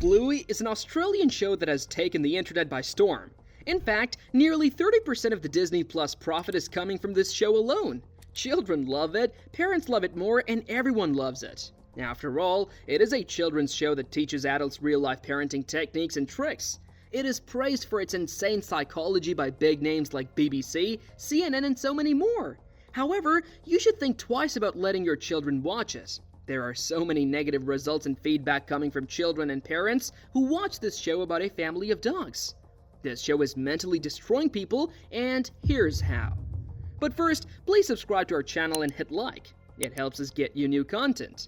Bluey is an Australian show that has taken the internet by storm. In fact, nearly 30% of the Disney Plus profit is coming from this show alone. Children love it, parents love it more, and everyone loves it. After all, it is a children's show that teaches adults real-life parenting techniques and tricks. It is praised for its insane psychology by big names like BBC, CNN, and so many more. However, you should think twice about letting your children watch it. There are so many negative results and feedback coming from children and parents who watch this show about a family of dogs. This show is mentally destroying people, and here's how. But first, please subscribe to our channel and hit like. It helps us get you new content.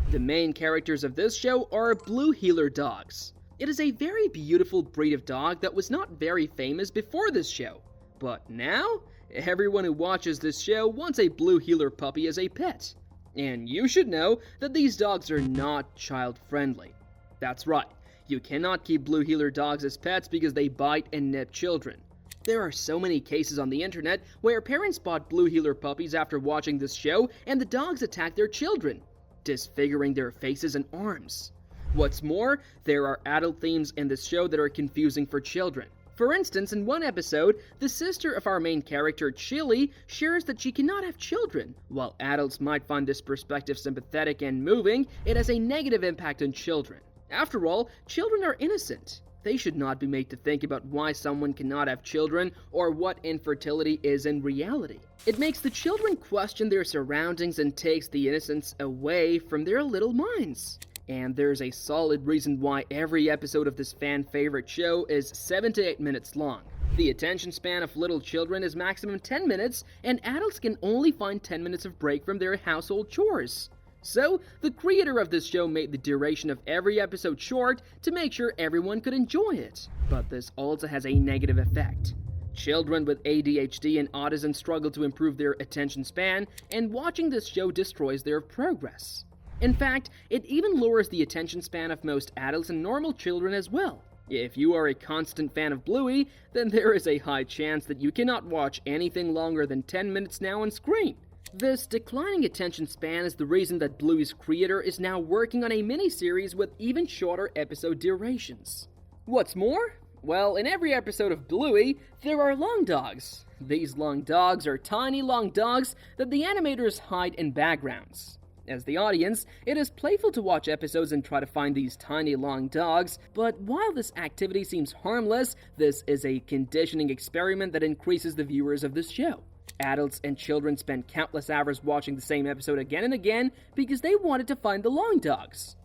The main characters of this show are Blue Heeler dogs. It is a very beautiful breed of dog that was not very famous before this show. But now, everyone who watches this show wants a Blue Heeler puppy as a pet. And you should know that these dogs are not child-friendly. That's right, you cannot keep Blue Heeler dogs as pets because they bite and nip children. There are so many cases on the internet where parents bought Blue Heeler puppies after watching this show and the dogs attack their children, disfiguring their faces and arms. What's more, there are adult themes in this show that are confusing for children. For instance, in one episode, the sister of our main character, Chili, shares that she cannot have children. While adults might find this perspective sympathetic and moving, it has a negative impact on children. After all, children are innocent. They should not be made to think about why someone cannot have children or what infertility is in reality. It makes the children question their surroundings and takes the innocence away from their little minds. And there's a solid reason why every episode of this fan-favorite show is 7 to 8 minutes long. The attention span of little children is maximum 10 minutes, and adults can only find 10 minutes of break from their household chores. So, the creator of this show made the duration of every episode short to make sure everyone could enjoy it. But this also has a negative effect. Children with ADHD and autism struggle to improve their attention span, and watching this show destroys their progress. In fact, it even lowers the attention span of most adults and normal children as well. If you are a constant fan of Bluey, then there is a high chance that you cannot watch anything longer than 10 minutes now on screen. This declining attention span is the reason that Bluey's creator is now working on a mini-series with even shorter episode durations. What's more? Well, in every episode of Bluey, there are long dogs. These long dogs are tiny long dogs that the animators hide in backgrounds. As the audience, it is playful to watch episodes and try to find these tiny long dogs, but while this activity seems harmless, this is a conditioning experiment that increases the viewers of this show. Adults and children spend countless hours watching the same episode again and again because they wanted to find the long dogs.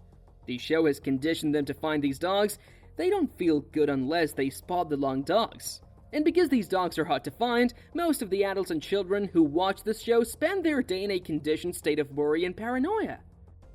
The show has conditioned them to find these dogs. They don't feel good unless they spot the long dogs. And because these dogs are hard to find, most of the adults and children who watch this show spend their day in a conditioned state of worry and paranoia.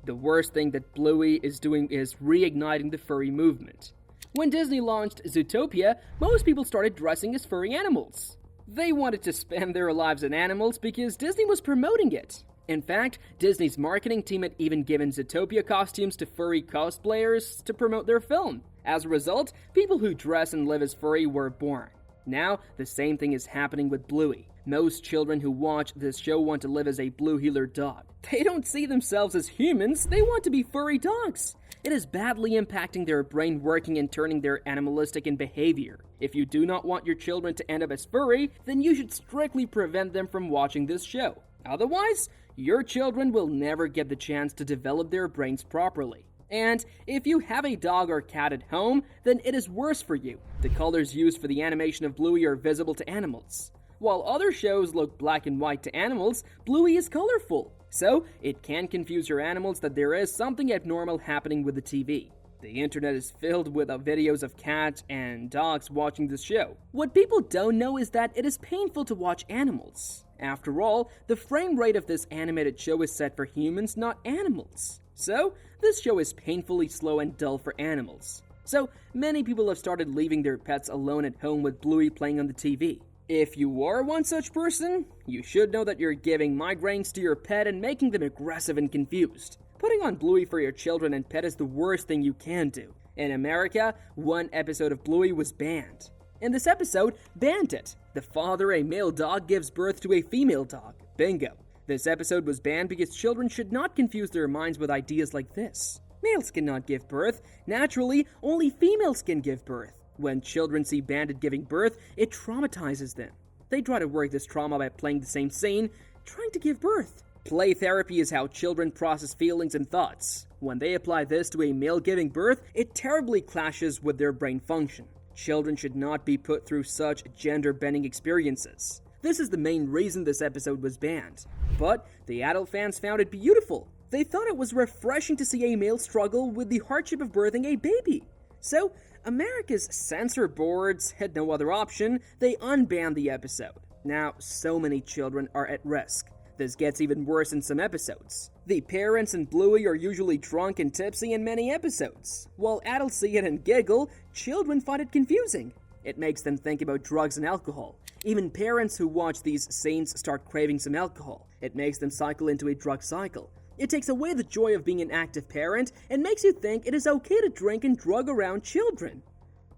The worst thing that Bluey is doing is reigniting the furry movement. When Disney launched Zootopia, most people started dressing as furry animals. They wanted to spend their lives as animals because Disney was promoting it. In fact, Disney's marketing team had even given Zootopia costumes to furry cosplayers to promote their film. As a result, people who dress and live as furry were born. Now, the same thing is happening with Bluey. Most children who watch this show want to live as a Blue Heeler dog. They don't see themselves as humans, they want to be furry dogs. It is badly impacting their brain working and turning their animalistic in behavior. If you do not want your children to end up as furry, then you should strictly prevent them from watching this show. Otherwise, your children will never get the chance to develop their brains properly. And if you have a dog or cat at home, then it is worse for you. The colors used for the animation of Bluey are visible to animals. While other shows look black and white to animals, Bluey is colorful. So, it can confuse your animals that there is something abnormal happening with the TV. The internet is filled with videos of cats and dogs watching this show. What people don't know is that it is painful to watch animals. After all, the frame rate of this animated show is set for humans, not animals. So, this show is painfully slow and dull for animals. So, many people have started leaving their pets alone at home with Bluey playing on the TV. If you are one such person, you should know that you're giving migraines to your pet and making them aggressive and confused. Putting on Bluey for your children and pet is the worst thing you can do. In America, one episode of Bluey was banned. In this episode, Bandit, the father, a male dog, gives birth to a female dog. Bingo. This episode was banned because children should not confuse their minds with ideas like this. Males cannot give birth. Naturally, only females can give birth. When children see Bandit giving birth, it traumatizes them. They try to work this trauma by playing the same scene, trying to give birth. Play therapy is how children process feelings and thoughts. When they apply this to a male giving birth, it terribly clashes with their brain function. Children should not be put through such gender-bending experiences. This is the main reason this episode was banned. But the adult fans found it beautiful. They thought it was refreshing to see a male struggle with the hardship of birthing a baby. So, America's censor boards had no other option. They unbanned the episode. Now, so many children are at risk. This gets even worse in some episodes. The parents in Bluey are usually drunk and tipsy in many episodes. While adults see it and giggle, children find it confusing. It makes them think about drugs and alcohol. Even parents who watch these scenes start craving some alcohol. It makes them cycle into a drug cycle. It takes away the joy of being an active parent and makes you think it is okay to drink and drug around children.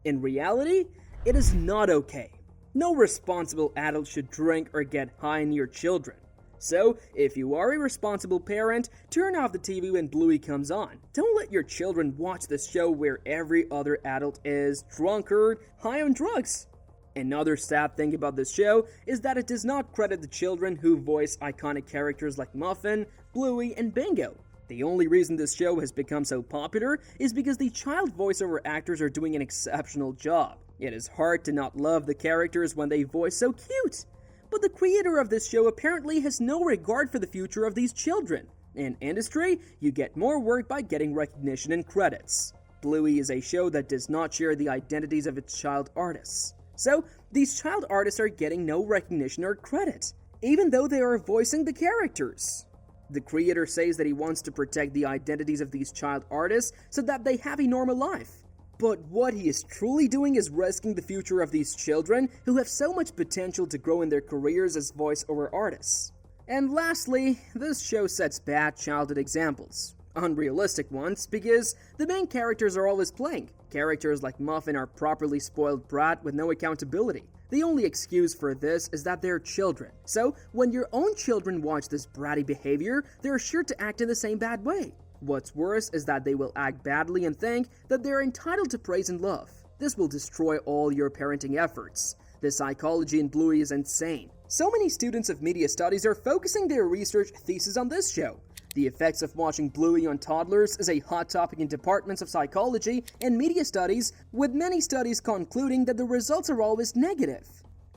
In reality, it is not okay. No responsible adult should drink or get high near children. So, if you are a responsible parent, turn off the TV when Bluey comes on. Don't let your children watch this show where every other adult is drunkard, high on drugs. Another sad thing about this show is that it does not credit the children who voice iconic characters like Muffin, Bluey, and Bingo. The only reason this show has become so popular is because the child voiceover actors are doing an exceptional job. It is hard to not love the characters when they voice so cute. But the creator of this show apparently has no regard for the future of these children. In industry, you get more work by getting recognition and credits. Bluey is a show that does not share the identities of its child artists. So, these child artists are getting no recognition or credit, even though they are voicing the characters. The creator says that he wants to protect the identities of these child artists so that they have a normal life. But what he is truly doing is risking the future of these children who have so much potential to grow in their careers as voiceover artists. And lastly, this show sets bad childhood examples. Unrealistic ones, because the main characters are always playing. Characters like Muffin are properly spoiled brat with no accountability. The only excuse for this is that they're children. So, when your own children watch this bratty behavior, they're sure to act in the same bad way. What's worse is that they will act badly and think that they're entitled to praise and love. This will destroy all your parenting efforts. The psychology in Bluey is insane. So many students of media studies are focusing their research thesis on this show. The effects of watching Bluey on toddlers is a hot topic in departments of psychology and media studies, with many studies concluding that the results are always negative.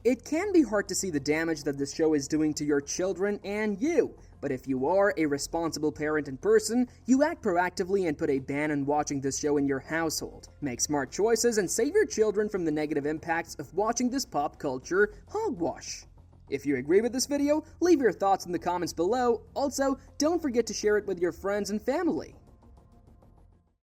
It can be hard to see the damage that this show is doing to your children and you, but if you are a responsible parent and person, you act proactively and put a ban on watching this show in your household. Make smart choices and save your children from the negative impacts of watching this pop culture hogwash. If you agree with this video, leave your thoughts in the comments below. Also, don't forget to share it with your friends and family.